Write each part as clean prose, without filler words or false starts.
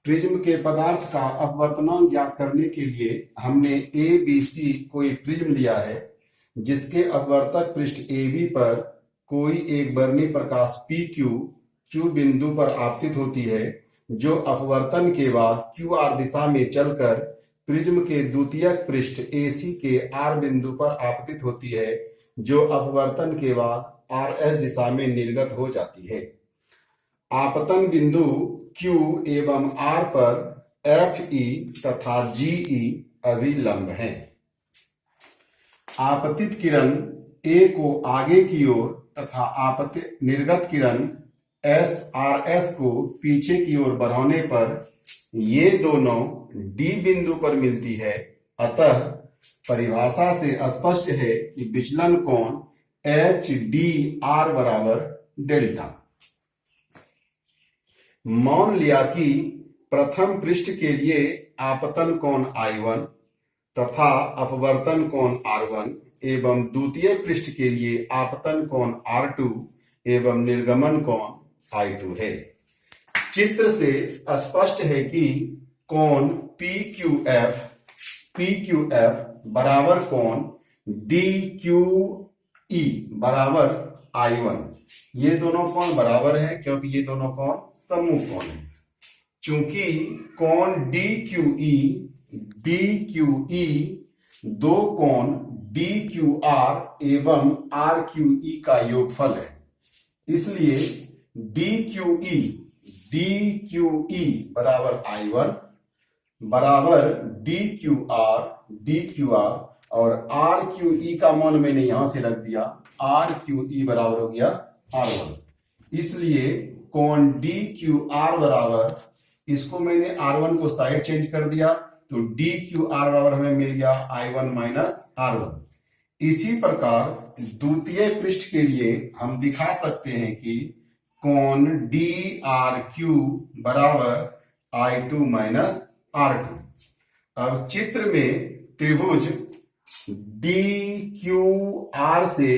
Prism के पदार्थ का अपवर्तनांक ज्ञात करने के लिए हमने ए बी सी कोई प्रिज्म लिया है जिसके अपवर्तक पृष्ठ ए बी पर कोई एक वर्णी प्रकाश पी क्यू बिंदु पर आपतित होती है, जो अपवर्तन के बाद क्यू आर दिशा में चलकर प्रिज्म के द्वितीयक पृष्ठ ए सी के आर बिंदु पर आपतित होती है, जो अपवर्तन के बाद आर एस दिशा में निर्गत हो जाती है। आपतन बिंदु Q एवं R पर FE तथा GE अभिलंब हैं। आपतित किरण A को आगे की ओर तथा आपतित निर्गत किरण SRS को पीछे की ओर बढ़ाने पर ये दोनों D बिंदु पर मिलती है। अतः परिभाषा से स्पष्ट है कि विचलन कोण HDR बराबर डेल्टा। मान लिया कि प्रथम पृष्ठ के लिए आपतन कोण I1 तथा अपवर्तन कोण R1 एवं द्वितीय पृष्ठ के लिए आपतन कोण R2 एवं निर्गमन कोण I2 है। चित्र से स्पष्ट है कि कोण PQF बराबर कोण DQE बराबर I1। ये दोनों कोण बराबर है क्योंकि ये दोनों कोण समूह कोण है। चूंकि कोण DQE दो कोण DQR एवं RQE का योगफल है, इसलिए DQE बराबर I1 बराबर DQR और RQE का मान मैंने यहां से रख दिया, RQE बराबर हो गया R1। इसलिए कोण DQR बराबर, इसको मैंने R1 को साइड चेंज कर दिया तो DQR बराबर हमें मिल गया I1 माइनस R1। इसी प्रकार द्वितीय पृष्ठ के लिए हम दिखा सकते हैं कि कोण DRQ बराबर I2 माइनस R2। अब चित्र में त्रिभुज DQR से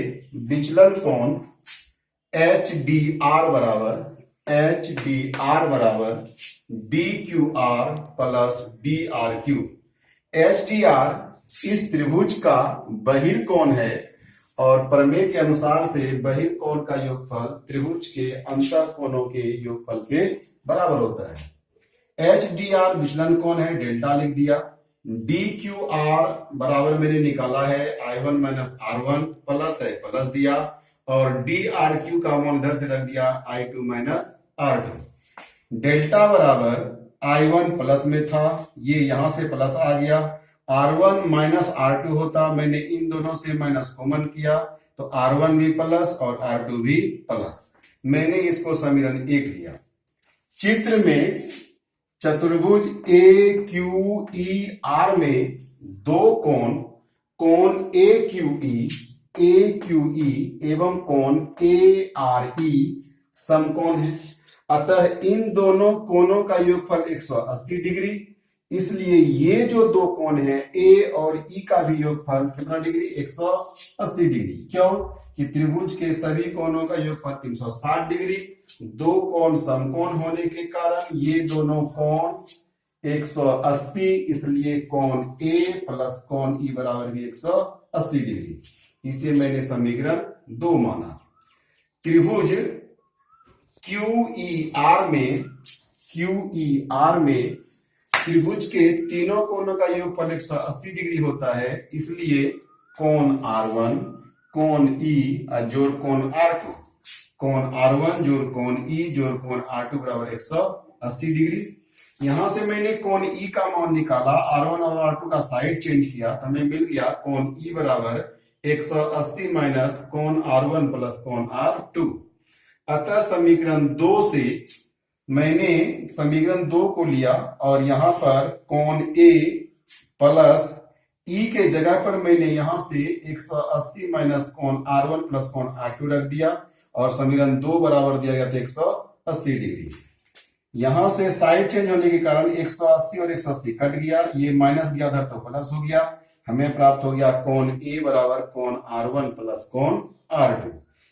विचलन कोण HDR बराबर DQR प्लस DRQ। HDR इस त्रिभुज का बहिर्कोण है और प्रमेय के अनुसार से बहिर्कोण का योगफल त्रिभुज के अंतर कोणों के योगफल के बराबर होता है। HDR विचलन कोण है, डेल्टा लिख दिया। DQR बराबर मैंने निकाला है I1 माइनस R1 प्लस है, प्लस दिया और DRQ का मान इधर से रख दिया I2 माइनस R2। डेल्टा बराबर I1 प्लस में था, ये यहां से प्लस आ गया, R1 माइनस R2 होता, मैंने इन दोनों से माइनस कॉमन किया तो R1 भी प्लस और R2 भी प्लस। मैंने इसको समीकरण 1 लिया। चित्र में चतुर्भुज AQER में दो कोण AQE एवं कोण ARE समकोण है। अतः इन दोनों कोणों का योगफल 180 डिग्री। इसलिए ये जो दो कोण है A और E का भी योगफल कितना डिग्री? 180 डिग्री। क्यों? कि त्रिभुज के सभी कोणों का योगफल 360 डिग्री। दो कोण समकोण होने के कारण ये दोनों कोण 180, इसलिए कोण A प्लस कोण E बराबर भी 180 डिग्री। इसे मैंने समीकरण 2 माना। त्रिभुज QER में त्रिभुज के तीनों कोणों का योगफल 180 डिग्री होता है, इसलिए कोण R1 कोण E जोड़ कोण R2, कोण R1 जोड़ कोण E जोड़ कोण R2 बराबर 180 डिग्री। यहां से मैंने कोण E का मान निकाला, R1 और R2 का साइड चेंज किया तो हमें मिल गया कोण E बराबर 180 माइनस कोण R1 प्लस कोण R2। अतः समीकरण 2 से मैंने समीकरण 2 को लिया और यहां पर कोण A प्लस E के जगह पर मैंने यहां से 180 माइनस कोण R1 प्लस कोण R2 रख दिया और समीकरण 2 बराबर दिया गया था 180 डिग्री। यहां से साइड चेंज होने के कारण 180 और 180 कट गया, ये माइनस गया उधर तो प्लस हो गया। हमें प्राप्त हो गया कोण A बराबर कोण R1 प्लस कोण R2।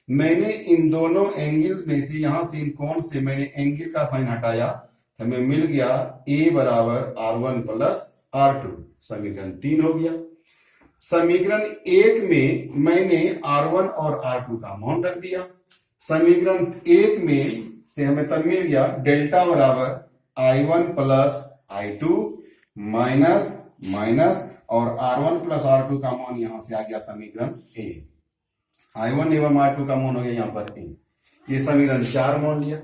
मैंने इन दोनों एंगल में से, यहां से इन कोण से मैंने एंगल का साइन हटाया, हमें मिल गया a बराबर r1 प्लस r2, समीकरण 3 हो गया। समीकरण 1 में मैंने r1 और r2 का मान रख दिया। समीकरण 1 में से हमें तब मिल गया डेल्टा बराबर i1 plus i2 minus minus और r1 प्लस r2 का मान यहां से आ गया समीकरण a। i1 एवं r2 का मान हो गया यहां पर a। ये समीकरण 4 मान लिया।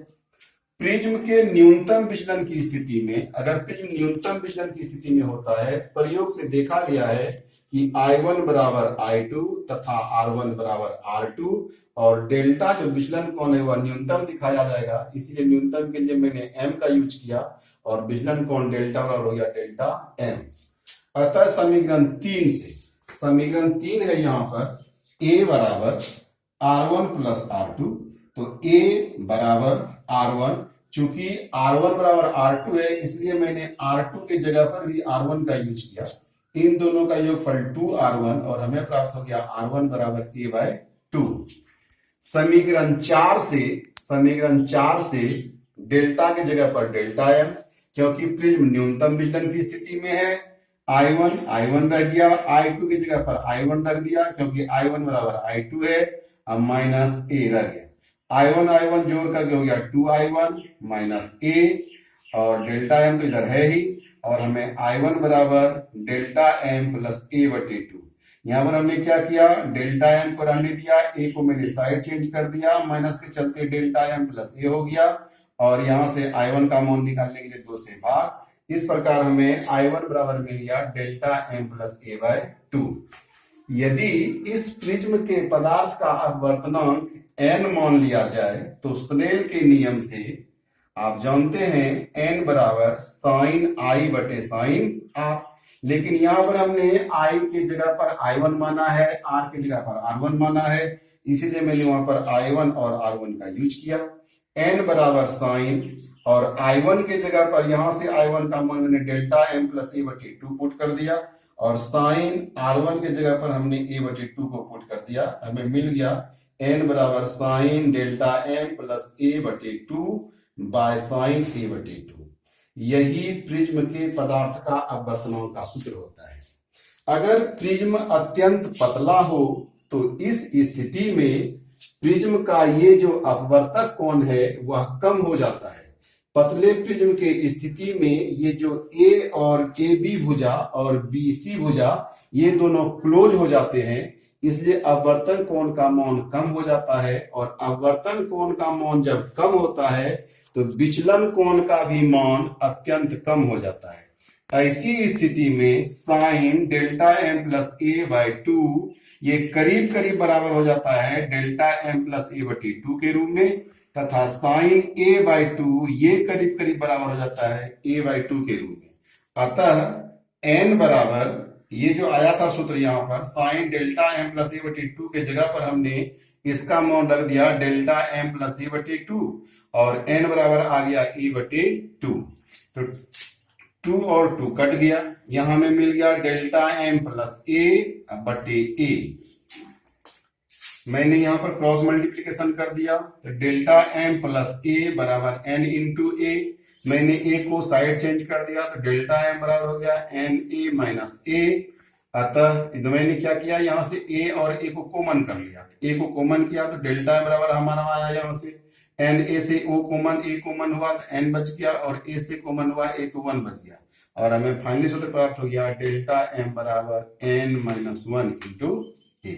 प्रिज्म के न्यूनतम विचलन की स्थिति में, अगर प्रिज्म न्यूनतम विचलन की स्थिति में होता है, प्रयोग से देखा गया है कि I1 बराबर I2 तथा R1 बराबर R2 और डेल्टा जो विचलन कोण है वह न्यूनतम दिखाया जाएगा, इसलिए न्यूनतम के लिए मैंने m का यूज किया और विचलन कोण डेल्टा बराबर हो गया डेल्टा m। अतः समीकरण 3 से, समीकरण 3 है यहाँ पर a बराबर R1 प्लस R2, तो a बराबर R1, चूंकि R1 बराबर R2 है इसलिए मैंने R2 के जगह पर भी R1 का यूज किया। इन दोनों का योगफल 2R1 और हमें प्राप्त हो गया R1 बराबर a बाय 2। समीकरण 4 से डेल्टा के जगह पर डेल्टा m, क्योंकि प्रिज्म न्यूनतम विचलन की स्थिति में है, I1 रख गया, I2 की जगह पर I1 रख दिया क्योंकि I1 बराबर I2 है, अब माइनस a रह गया। I1 जोड़ करके हो गया 2I1 माइनस a और डेल्टा m तो इधर है ही, और हमें I1 बराबर डेल्टा m प्लस a बटे 2। यहां पर हमने क्या किया, डेल्टा m को रहने दिया, a को मैंने साइड चेंज कर दिया, माइनस के चलते डेल्टा m प्लस a हो गया और यहां से I1 का मान निकालने के लिए 2 से भाग। इस प्रकार हमें I1 बराबर मिल गया delta m plus a by 2। यदि इस प्रिज्म के पदार्थ का अपवर्तनांक n मान लिया जाए तो स्नेल के नियम से आप जानते हैं n बराबर साइन i बटे साइन r, लेकिन यहां पर हमने i के जगह पर I1 माना है, r के जगह पर R1 माना है, इसीलिए मैंने वहां पर I1 और R1 का यूज किया। n बराबर साइन और I1 के जगह पर यहां से I1 का मान मैंने डेल्टा m प्लस a बटे 2 पुट कर दिया और साइन R1 के जगह पर हमने a बटे 2 को पुट कर दिया। हमें मिल गया n बराबर sign delta m plus a बटे 2 बाय साइन a बटे 2। यही प्रिज्म के पदार्थ का अपवर्तनांक का सूत्र होता है। अगर प्रिज्म अत्यंत पतला हो तो इस स्थिति में प्रिज्म का ये जो अपवर्तक कोण है वह कम हो जाता है। पतले प्रिज्म के स्थिति में ये जो A और AB भुजा और BC भुजा ये दोनों क्लोज हो जाते हैं, इसलिए अपवर्तन कोण का मान कम हो जाता है और अपवर्तन कोण का मान जब कम होता है तो विचलन कोण का भी मान अत्यंत कम हो जाता है। ऐसी स्थिति में sine delta m plus a by 2 ये करीब करीब बराबर हो जाता है डेल्टा m प्लस a बटे 2 के रूप में, तथा साइन a बाय 2 ये करीब करीब बराबर हो जाता है a बाय 2 के रूप में। अतः n बराबर ये जो आया था सूत्र यहाँ पर sign delta m plus a बटे 2 के जगह पर हमने इसका मान रख दिया डेल्टा m प्लस a बटे 2 और n बराबर आ गया a बटे 2। तो 2 और 2 कट गया, यहां हमें मिल गया डेल्टा m प्लस a बटे a। मैंने यहां पर क्रॉस मल्टीप्लीकेशन कर दिया तो डेल्टा m प्लस a बराबर n इंटू a, मैंने a को साइड चेंज कर दिया तो डेल्टा m बराबर हो गया n a माइनस a। अतः मैंने क्या किया, यहां से a और a को कॉमन कर लिया, a को कॉमन किया तो डेल्टा बराबर हमारा आया यहां से n a से o कॉमन a कॉमन हुआ तो n बच गया और a से कॉमन हुआ a तो 1 बच गया और हमें फाइनली सूत्र प्राप्त हो गया डेल्टा m बराबर n माइनस 1 इंटू a।